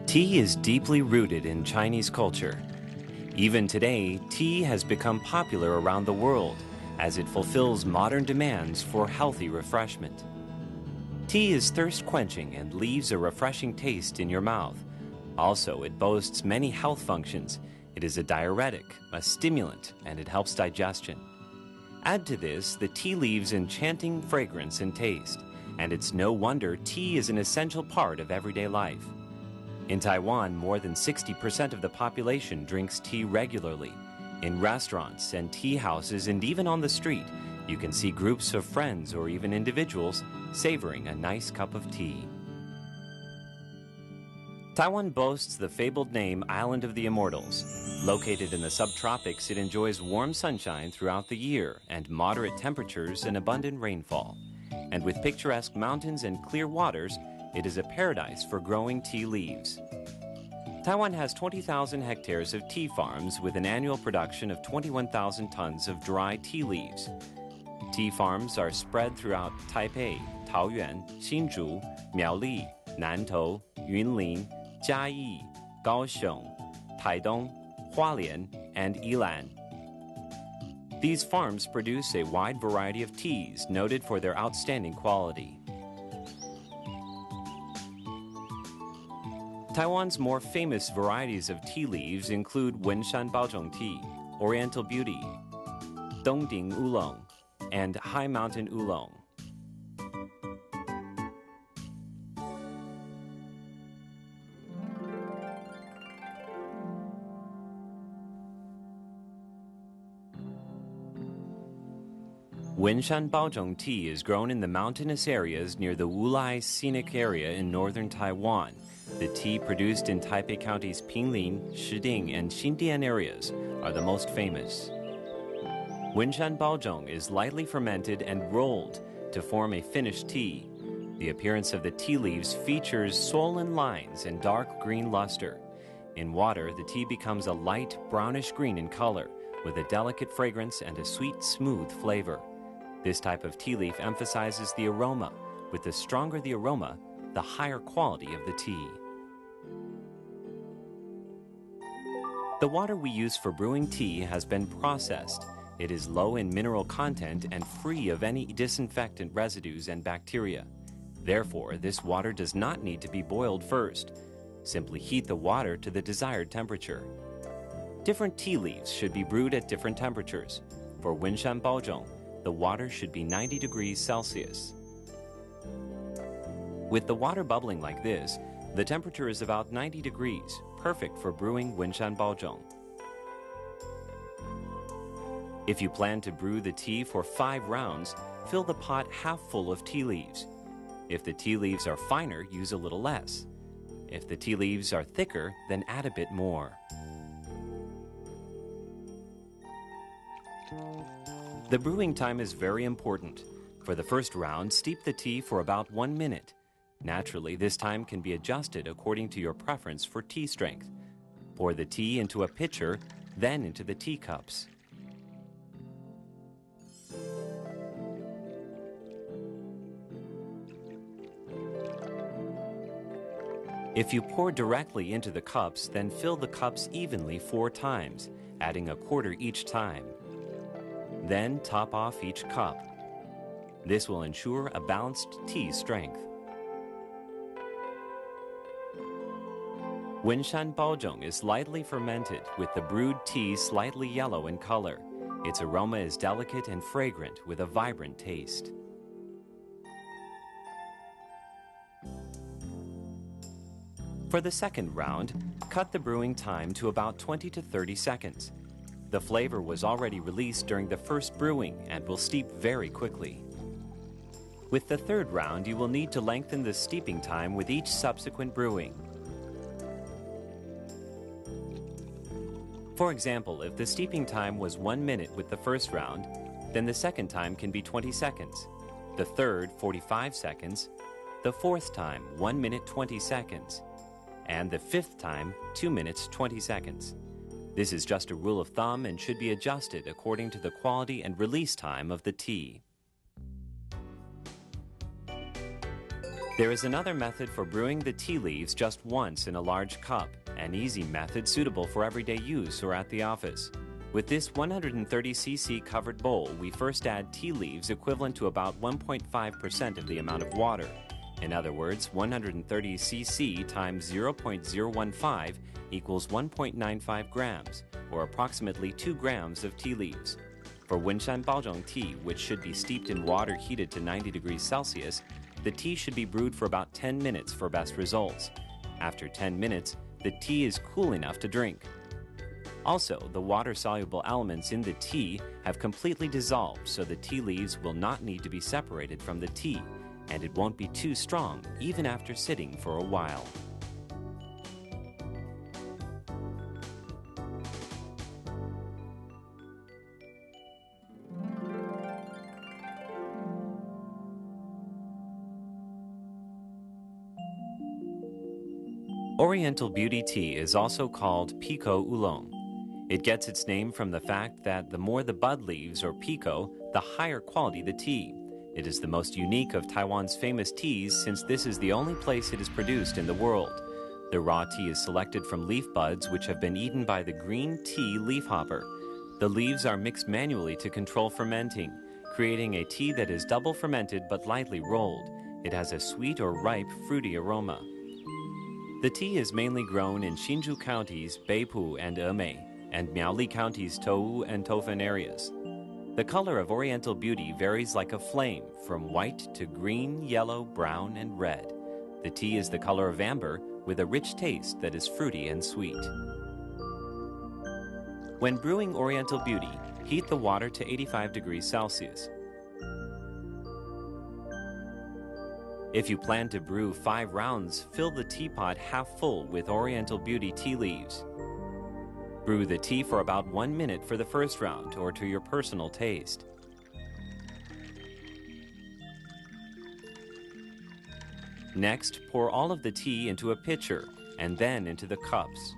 Tea is deeply rooted in Chinese culture. Even today, tea has become popular around the world as it fulfills modern demands for healthy refreshment. Tea is thirst-quenching and leaves a refreshing taste in your mouth. Also, it boasts many health functions. It is a diuretic, a stimulant, and it helps digestion. Add to this the tea leaves' enchanting fragrance and taste, and it's no wonder tea is an essential part of everyday life. In Taiwan, more than 60% of the population drinks tea regularly. In restaurants and tea houses and even on the street, you can see groups of friends or even individuals savoring a nice cup of tea. Taiwan boasts the fabled name Island of the Immortals. Located in the subtropics, it enjoys warm sunshine throughout the year and moderate temperatures and abundant rainfall. And with picturesque mountains and clear waters, it is a paradise for growing tea leaves. Taiwan has 20,000 hectares of tea farms with an annual production of 21,000 tons of dry tea leaves. Tea farms are spread throughout Taipei, Taoyuan, Hsinchu, Miaoli, Nantou, Yunlin, Jiayi, Kaohsiung, Taidong, Hualien, and Yilan. These farms produce a wide variety of teas noted for their outstanding quality. Taiwan's more famous varieties of tea leaves include Wenshan Baozhong tea, Oriental Beauty, Dongding Oolong, and High Mountain Oolong. Wenshan Baozhong tea is grown in the mountainous areas near the Wulai Scenic Area in northern Taiwan. The tea produced in Taipei County's Pinglin, Shiding, and Xindian areas are the most famous. Wenshan Baozhong is lightly fermented and rolled to form a finished tea. The appearance of the tea leaves features swollen lines and dark green luster. In water, the tea becomes a light brownish green in color, with a delicate fragrance and a sweet, smooth flavor. This type of tea leaf emphasizes the aroma. With the stronger the aroma, the higher quality of the tea. The water we use for brewing tea has been processed. It is low in mineral content and free of any disinfectant residues and bacteria. Therefore, this water does not need to be boiled first. Simply heat the water to the desired temperature. Different tea leaves should be brewed at different temperatures. For Wenshan Baozhong, the water should be 90 degrees Celsius. With the water bubbling like this, the temperature is about 90 degrees, perfect for brewing Wenshan Baozhong. If you plan to brew the tea for 5 rounds, fill the pot half full of tea leaves. If the tea leaves are finer, use a little less. If the tea leaves are thicker, then add a bit more. The brewing time is very important. For the first round, steep the tea for about 1 minute. Naturally, this time can be adjusted according to your preference for tea strength. Pour the tea into a pitcher, then into the teacups. If you pour directly into the cups, then fill the cups evenly 4 times, adding a quarter each time. Then top off each cup. This will ensure a balanced tea strength. Wenshan Baozhong is lightly fermented with the brewed tea slightly yellow in color. Its aroma is delicate and fragrant with a vibrant taste. For the second round, cut the brewing time to about 20 to 30 seconds. The flavor was already released during the first brewing and will steep very quickly. With the third round, you will need to lengthen the steeping time with each subsequent brewing. For example, if the steeping time was 1 minute with the first round, then the second time can be 20 seconds, the third 45 seconds, the fourth time 1 minute 20 seconds, and the fifth time 2 minutes 20 seconds. This is just a rule of thumb and should be adjusted according to the quality and release time of the tea. There is another method for brewing the tea leaves just once in a large cup, an easy method suitable for everyday use or at the office. With this 130cc covered bowl, we first add tea leaves equivalent to about 1.5% of the amount of water. In other words, 130cc times 0.015 equals 1.95 grams, or approximately 2 grams of tea leaves. For Wenshan Baozhong tea, which should be steeped in water heated to 90 degrees Celsius, the tea should be brewed for about 10 minutes for best results. After 10 minutes, the tea is cool enough to drink. Also, the water-soluble elements in the tea have completely dissolved, so the tea leaves will not need to be separated from the tea, and it won't be too strong even after sitting for a while. Oriental Beauty tea is also called Pekoe Oolong. It gets its name from the fact that the more the bud leaves or pekoe, the higher quality the tea. It is the most unique of Taiwan's famous teas since this is the only place it is produced in the world. The raw tea is selected from leaf buds which have been eaten by the green tea leafhopper. The leaves are mixed manually to control fermenting, creating a tea that is double fermented but lightly rolled. It has a sweet or ripe, fruity aroma. The tea is mainly grown in Hsinchu County's Beipu and Emei, and Miaoli County's Towu and Tofen areas. The color of Oriental Beauty varies like a flame, from white to green, yellow, brown, and red. The tea is the color of amber, with a rich taste that is fruity and sweet. When brewing Oriental Beauty, heat the water to 85 degrees Celsius. If you plan to brew 5 rounds, fill the teapot half full with Oriental Beauty tea leaves. Brew the tea for about 1 minute for the first round, or to your personal taste. Next, pour all of the tea into a pitcher, and then into the cups.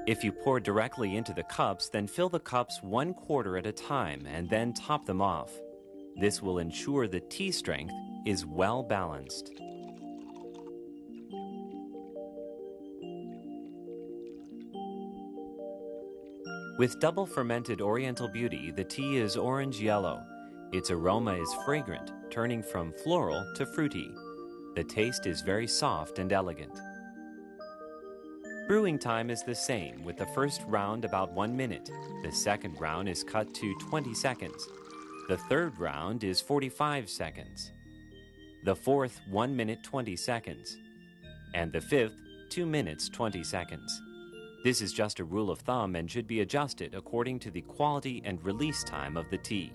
If you pour directly into the cups, then fill the cups 1/4 at a time and then top them off. This will ensure the tea strength is well balanced. With double fermented Oriental Beauty, the tea is orange-yellow. Its aroma is fragrant, turning from floral to fruity. The taste is very soft and elegant. Brewing time is the same, with the first round about 1 minute. The second round is cut to 20 seconds. The third round is 45 seconds. The fourth, 1 minute 20 seconds. And the fifth, 2 minutes 20 seconds. This is just a rule of thumb and should be adjusted according to the quality and release time of the tea.